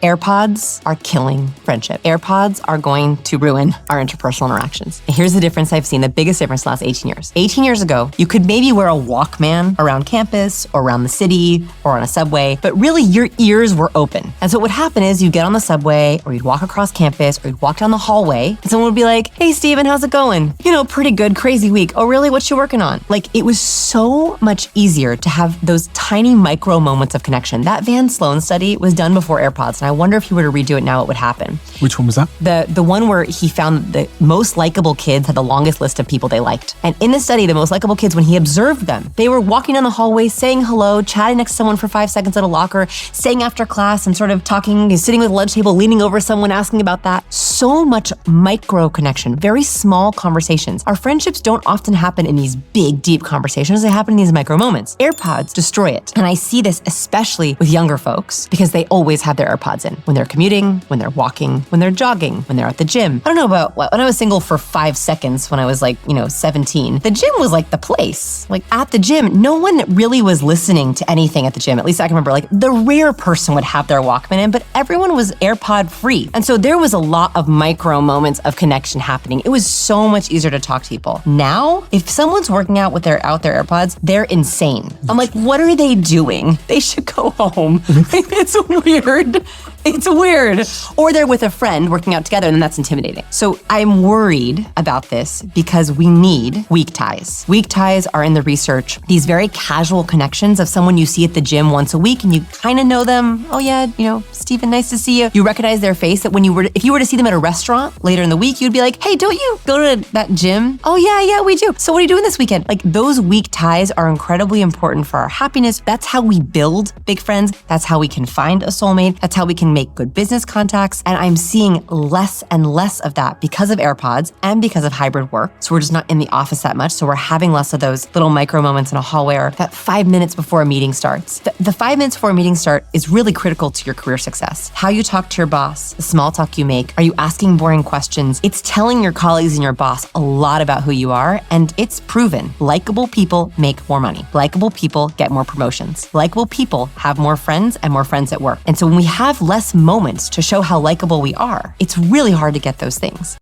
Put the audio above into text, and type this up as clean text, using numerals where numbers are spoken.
AirPods are killing friendship. AirPods are going to ruin our interpersonal interactions. And here's the difference I've seen, the biggest difference in the last 18 years. 18 years ago, you could maybe wear a Walkman around campus or around the city or on a subway, but really your ears were open. And so what would happen is you'd get on the subway or you'd walk across campus or you'd walk down the hallway and someone would be like, "Hey, Steven, how's it going? You know, pretty good, crazy week. Oh, really? What you working on?" Like, it was so much easier to have those tiny micro moments of connection. That Van Sloan study was done before AirPods, and I wonder if he were to redo it now, what would happen. Which one was that? The one where he found the most likable kids had the longest list of people they liked. And in the study, the most likable kids, when he observed them, they were walking down the hallway, saying hello, chatting next to someone for 5 seconds at a locker, staying after class and sort of talking, sitting with a lunch table, leaning over someone, asking about that. So much micro connection, very small conversations. Our friendships don't often happen in these big, deep conversations. They happen in these micro moments. AirPods destroy it. And I see this especially with younger folks because they always have their AirPods in. When they're commuting, when they're walking, when they're jogging, when they're at the gym. I don't know about when I was single for 5 seconds when I was 17, the gym was like the place. Like at the gym, no one really was listening to anything at the gym. At least I can remember, the rare person would have their Walkman in, but everyone was AirPod free. And so there was a lot of micro moments of connection happening. It was so much easier to talk to people. Now, if someone's working out with their AirPods, they're insane. I'm like, what are they doing? They should go home. It's weird. It's weird. Or they're with a friend working out together, and then that's intimidating. So I'm worried about this because we need weak ties. Weak ties are in the research, these very casual connections of someone you see at the gym once a week and you kind of know them. Oh yeah, Steven, nice to see you. You recognize their face that if you were to see them at a restaurant later in the week, you'd be like, "Hey, don't you go to that gym?" "Oh yeah, we do. So what are you doing this weekend?" Like, those weak ties are incredibly important for our happiness. That's how we build big friends. That's how we can find a soulmate. That's how we can make good business contacts. And I'm seeing less and less of that because of AirPods and because of hybrid work. So we're just not in the office that much. So we're having less of those little micro moments in a hallway or that 5 minutes before a meeting starts. The 5 minutes before a meeting start is really critical to your career success. How you talk to your boss, the small talk you make, are you asking boring questions? It's telling your colleagues and your boss a lot about who you are, and it's proven. Likable people make more money. Likable people get more promotions. Likable people have more friends and more friends at work. And so when we have less moments to show how likable we are, it's really hard to get those things.